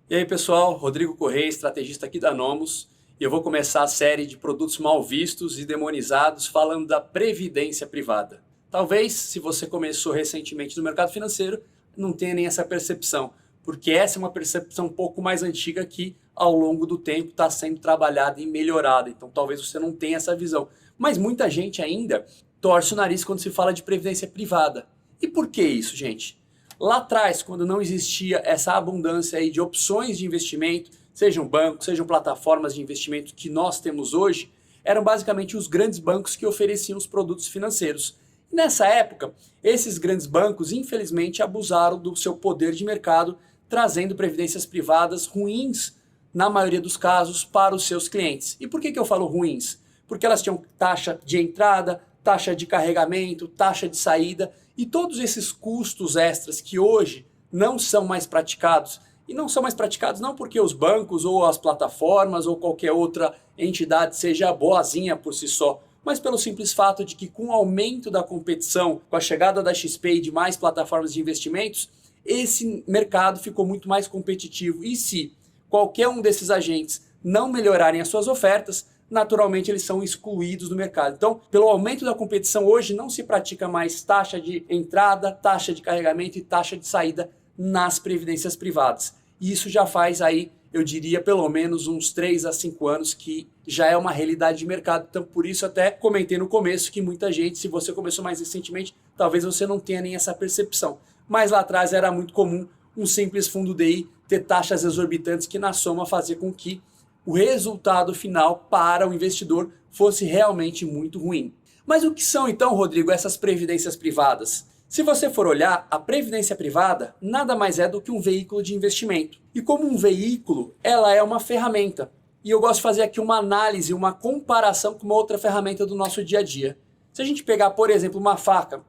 E aí pessoal, Rodrigo Correia, estrategista aqui da Nomos, e eu vou começar a série de produtos mal vistos e demonizados falando da previdência privada. Talvez, se você começou recentemente no mercado financeiro, não tenha nem essa percepção, porque essa é uma percepção um pouco mais antiga que ao longo do tempo está sendo trabalhada e melhorada, então talvez você não tenha essa visão. Mas muita gente ainda torce o nariz quando se fala de previdência privada. E por que isso, gente? Lá atrás, quando não existia essa abundância aí de opções de investimento, sejam bancos, sejam plataformas de investimento que nós temos hoje, eram basicamente os grandes bancos que ofereciam os produtos financeiros. E nessa época, esses grandes bancos, infelizmente, abusaram do seu poder de mercado, trazendo previdências privadas ruins, na maioria dos casos, para os seus clientes. E por que eu falo ruins? Porque elas tinham taxa de entrada, taxa de carregamento, taxa de saída, e todos esses custos extras que hoje não são mais praticados, e não são mais praticados não porque os bancos ou as plataformas ou qualquer outra entidade seja boazinha por si só, mas pelo simples fato de que com o aumento da competição, com a chegada da XP e de mais plataformas de investimentos, esse mercado ficou muito mais competitivo. E se qualquer um desses agentes não melhorarem as suas ofertas, naturalmente eles são excluídos do mercado. Então, pelo aumento da competição, hoje não se pratica mais taxa de entrada, taxa de carregamento e taxa de saída nas previdências privadas. E isso já faz aí, eu diria, pelo menos uns 3 a 5 anos que já é uma realidade de mercado. Então, por isso até comentei no começo que muita gente, se você começou mais recentemente, talvez você não tenha nem essa percepção. Mas lá atrás era muito comum um simples fundo DI ter taxas exorbitantes que na soma fazia com que o resultado final para o investidor fosse realmente muito ruim. Mas o que são então, Rodrigo, essas previdências privadas? Se você for olhar, a previdência privada nada mais é do que um veículo de investimento. E como um veículo, ela é uma ferramenta. E eu gosto de fazer aqui uma análise, uma comparação com uma outra ferramenta do nosso dia a dia. Se a gente pegar, por exemplo, uma faca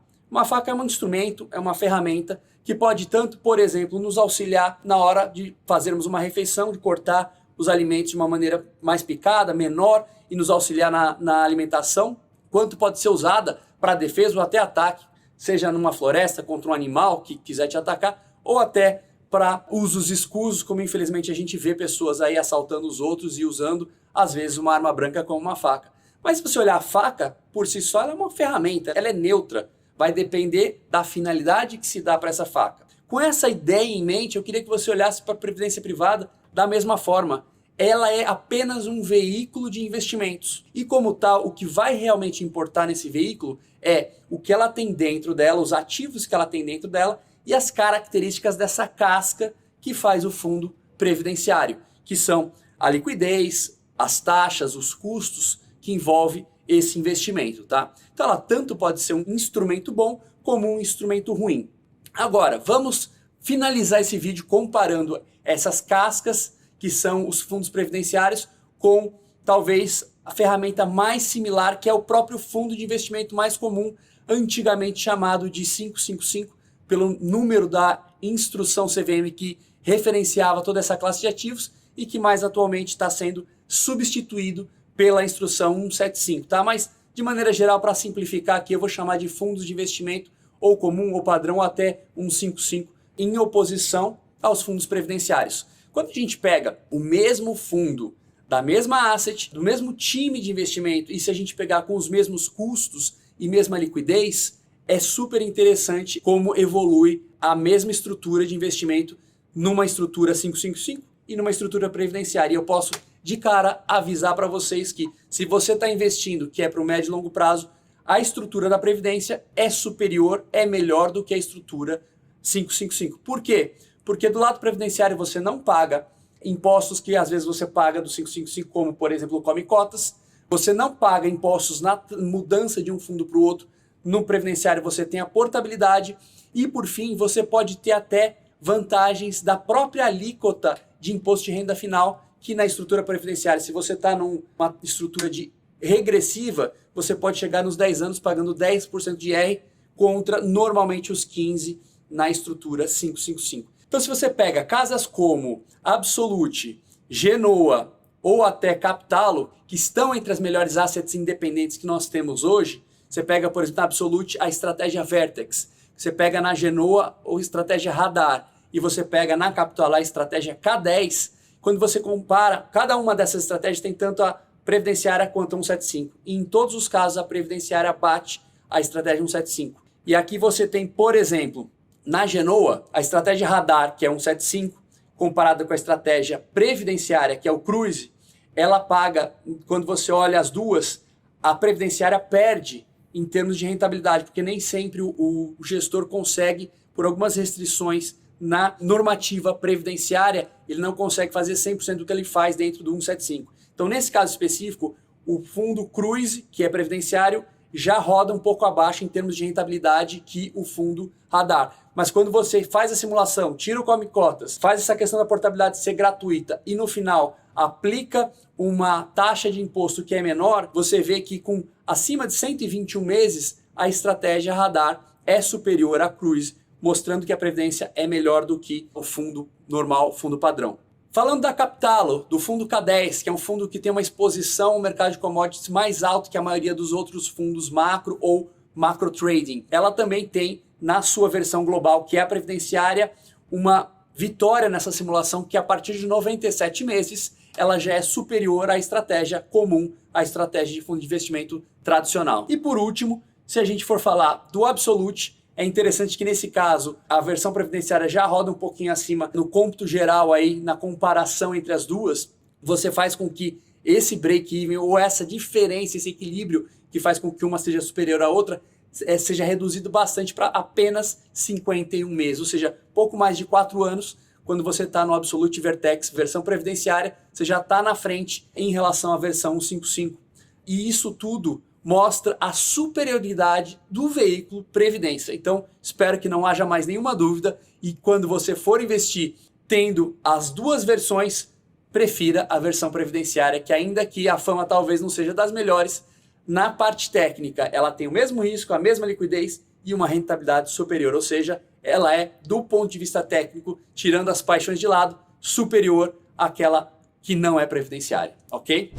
é um instrumento, é uma ferramenta que pode tanto, por exemplo, nos auxiliar na hora de fazermos uma refeição, de cortar os alimentos de uma maneira mais picada, menor, e nos auxiliar na alimentação, quanto pode ser usada para defesa ou até ataque, seja numa floresta contra um animal que quiser te atacar, ou até para usos escusos, como infelizmente a gente vê pessoas aí assaltando os outros e usando, às vezes, uma arma branca como uma faca. Mas se você olhar a faca, por si só, ela é uma ferramenta, ela é neutra, vai depender da finalidade que se dá para essa faca. Com essa ideia em mente, eu queria que você olhasse para a previdência privada da mesma forma. Ela é apenas um veículo de investimentos. E como tal, o que vai realmente importar nesse veículo é o que ela tem dentro dela, os ativos que ela tem dentro dela e as características dessa casca que faz o fundo previdenciário, que são a liquidez, as taxas, os custos que envolve esse investimento, tá? Então ela tanto pode ser um instrumento bom como um instrumento ruim. Agora, vamos finalizar esse vídeo comparando essas cascas, que são os fundos previdenciários, com talvez a ferramenta mais similar, que é o próprio fundo de investimento mais comum, antigamente chamado de 555, pelo número da instrução CVM que referenciava toda essa classe de ativos e que mais atualmente está sendo substituído pela instrução 175, tá? Mas, de maneira geral, para simplificar aqui, eu vou chamar de fundos de investimento ou comum ou padrão ou até 155, em oposição aos fundos previdenciários. Quando a gente pega o mesmo fundo, da mesma asset, do mesmo time de investimento, e se a gente pegar com os mesmos custos e mesma liquidez, é super interessante como evolui a mesma estrutura de investimento numa estrutura 555 e numa estrutura previdenciária. E eu posso, de cara, avisar para vocês que se você está investindo, que é para o médio e longo prazo, a estrutura da Previdência é superior, é melhor do que a estrutura 555. Por quê? Porque do lado previdenciário você não paga impostos que às vezes você paga do 555, como por exemplo o Come Cotas. Você não paga impostos na mudança de um fundo para o outro. No previdenciário você tem a portabilidade e por fim você pode ter até vantagens da própria alíquota de imposto de renda final, que na estrutura previdenciária, se você está numa estrutura de regressiva, você pode chegar nos 10 anos pagando 10% de IR contra normalmente os 15% na estrutura 555. Então se você pega casas como Absolute, Genoa ou até Capitalo, que estão entre as melhores assets independentes que nós temos hoje, você pega, por exemplo, na Absolute a estratégia Vertex, você pega na Genoa a estratégia Radar e você pega na Capital a estratégia K10, quando você compara, cada uma dessas estratégias tem tanto a previdenciária quanto a 175. E em todos os casos a previdenciária bate a estratégia 175. E aqui você tem, por exemplo, na Genoa, a estratégia Radar, que é 175, comparada com a estratégia previdenciária, que é o Cruise, ela paga, quando você olha as duas, a previdenciária perde em termos de rentabilidade, porque nem sempre o gestor consegue, por algumas restrições na normativa previdenciária, ele não consegue fazer 100% do que ele faz dentro do 175. Então, nesse caso específico, o fundo Cruise, que é previdenciário, já roda um pouco abaixo em termos de rentabilidade que o fundo Radar. Mas quando você faz a simulação, tira o come cotas, faz essa questão da portabilidade ser gratuita e no final aplica uma taxa de imposto que é menor, você vê que com acima de 121 meses a estratégia Radar é superior à Cruise, mostrando que a previdência é melhor do que o fundo normal, fundo padrão. Falando da Capitalo, do fundo K10, que é um fundo que tem uma exposição ao mercado de commodities mais alto que a maioria dos outros fundos macro ou macro trading. Ela também tem, na sua versão global, que é a previdenciária, uma vitória nessa simulação que a partir de 97 meses ela já é superior à estratégia comum, à estratégia de fundo de investimento tradicional. E por último, se a gente for falar do Absolute, é interessante que nesse caso a versão previdenciária já roda um pouquinho acima no cômputo geral aí, na comparação entre as duas, você faz com que esse break-even ou essa diferença, esse equilíbrio que faz com que uma seja superior à outra, seja reduzido bastante para apenas 51 meses, ou seja, pouco mais de 4 anos, quando você está no Absolute Vertex versão previdenciária, você já está na frente em relação à versão 155. E isso tudo mostra a superioridade do veículo Previdência. Então, espero que não haja mais nenhuma dúvida e quando você for investir tendo as duas versões, prefira a versão previdenciária, que ainda que a fama talvez não seja das melhores, na parte técnica ela tem o mesmo risco, a mesma liquidez e uma rentabilidade superior, ou seja, ela é, do ponto de vista técnico, tirando as paixões de lado, superior àquela que não é previdenciária, ok?